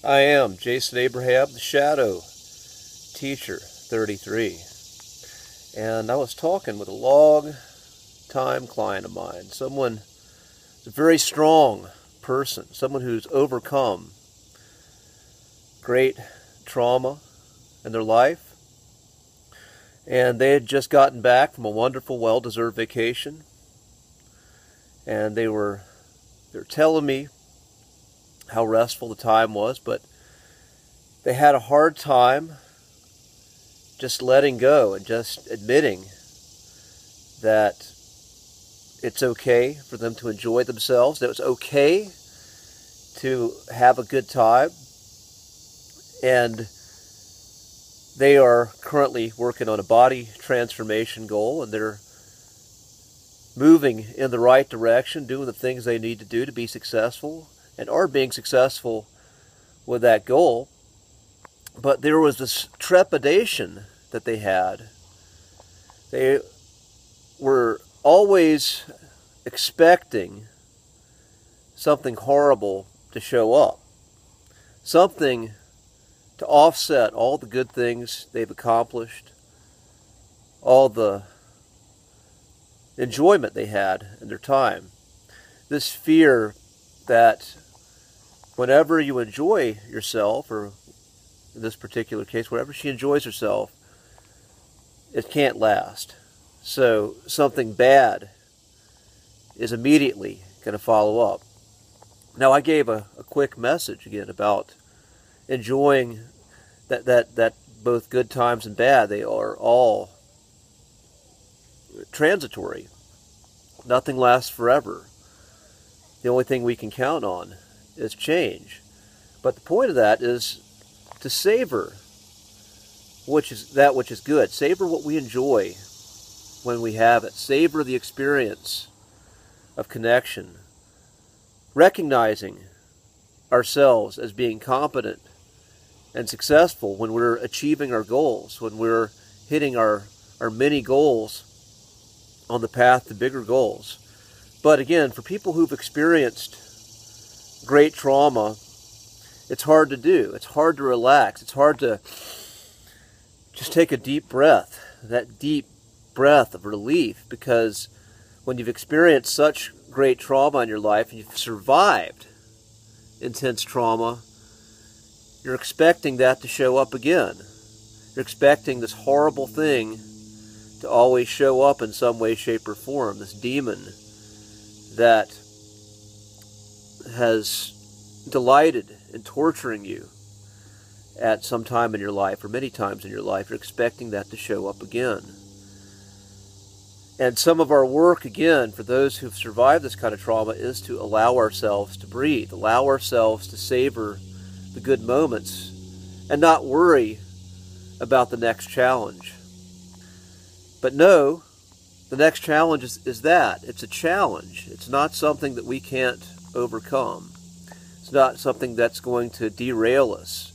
I am Jason Abraham, the Shadow Teacher, 33. And I was talking with a long-time client of mine, someone, a very strong person, someone who's overcome great trauma in their life. And they had just gotten back from a wonderful, well-deserved vacation. And they're telling me how restful the time was, but they had a hard time just letting go and just admitting that it's okay for them to enjoy themselves, that it's okay to have a good time. And they are currently working on a body transformation goal, and they're moving in the right direction, doing the things they need to do to be successful, and are being successful with that goal. But there was this trepidation that they had. They were always expecting something horrible to show up, something to offset all the good things they've accomplished, all the enjoyment they had in their time. This fear that whenever you enjoy yourself, or in this particular case, whenever she enjoys herself, it can't last. So something bad is immediately going to follow up. Now, I gave a quick message again about enjoying that both good times and bad, they are all transitory. Nothing lasts forever. The only thing we can count on is change. But the point of that is to savor which is good. Savor what we enjoy when we have it. Savor the experience of connection. Recognizing ourselves as being competent and successful when we're achieving our goals, when we're hitting our mini goals on the path to bigger goals. But again, for people who've experienced great trauma, it's hard to do. It's hard to relax. It's hard to just take a deep breath, that deep breath of relief, because when you've experienced such great trauma in your life and you've survived intense trauma, you're expecting that to show up again. You're expecting this horrible thing to always show up in some way, shape, or form, this demon that has delighted in torturing you at some time in your life, or many times in your life. You're expecting that to show up again. And some of our work, again, for those who've survived this kind of trauma, is to allow ourselves to breathe, allow ourselves to savor the good moments, and not worry about the next challenge. But no, the next challenge is that. It's a challenge. It's not something that we can't overcome. It's not something that's going to derail us.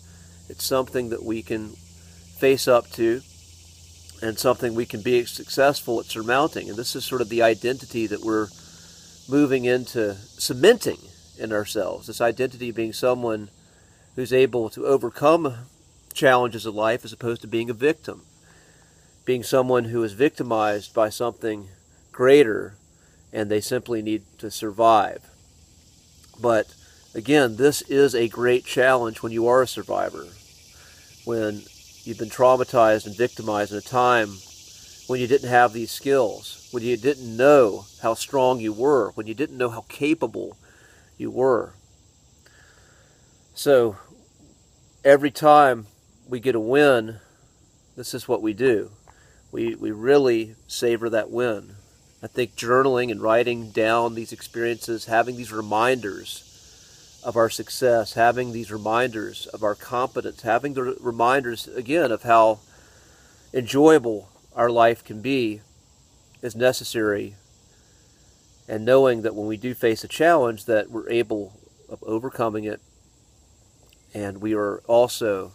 It's something that we can face up to, and something we can be successful at surmounting. And this is sort of the identity that we're moving into cementing in ourselves. This identity being someone who's able to overcome challenges of life as opposed to being a victim. Being someone who is victimized by something greater and they simply need to survive. But again, this is a great challenge when you are a survivor. When you've been traumatized and victimized in a time when you didn't have these skills, when you didn't know how strong you were, when you didn't know how capable you were. So every time we get a win, this is what we do. We really savor that win. I think journaling and writing down these experiences, having these reminders of our success, having these reminders of our competence, having the reminders, again, of how enjoyable our life can be, is necessary. And knowing that when we do face a challenge, that we're able of overcoming it, and we are also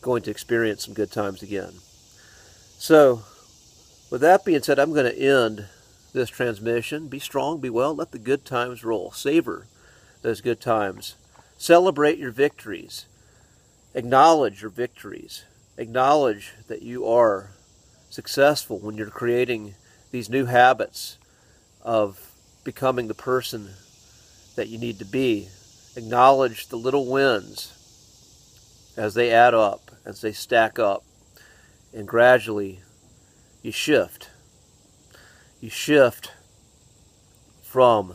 going to experience some good times again. So, with that being said, I'm going to end this transmission. Be strong, be well, let the good times roll. Savor those good times. Celebrate your victories. Acknowledge your victories. Acknowledge that you are successful when you're creating these new habits of becoming the person that you need to be. Acknowledge the little wins as they add up, as they stack up, and gradually you shift. You shift from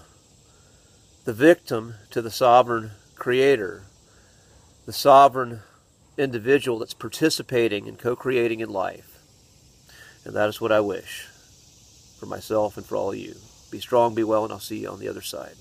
the victim to the sovereign creator, the sovereign individual that's participating and co-creating in life. And that is what I wish for myself and for all of you. Be strong, be well, and I'll see you on the other side.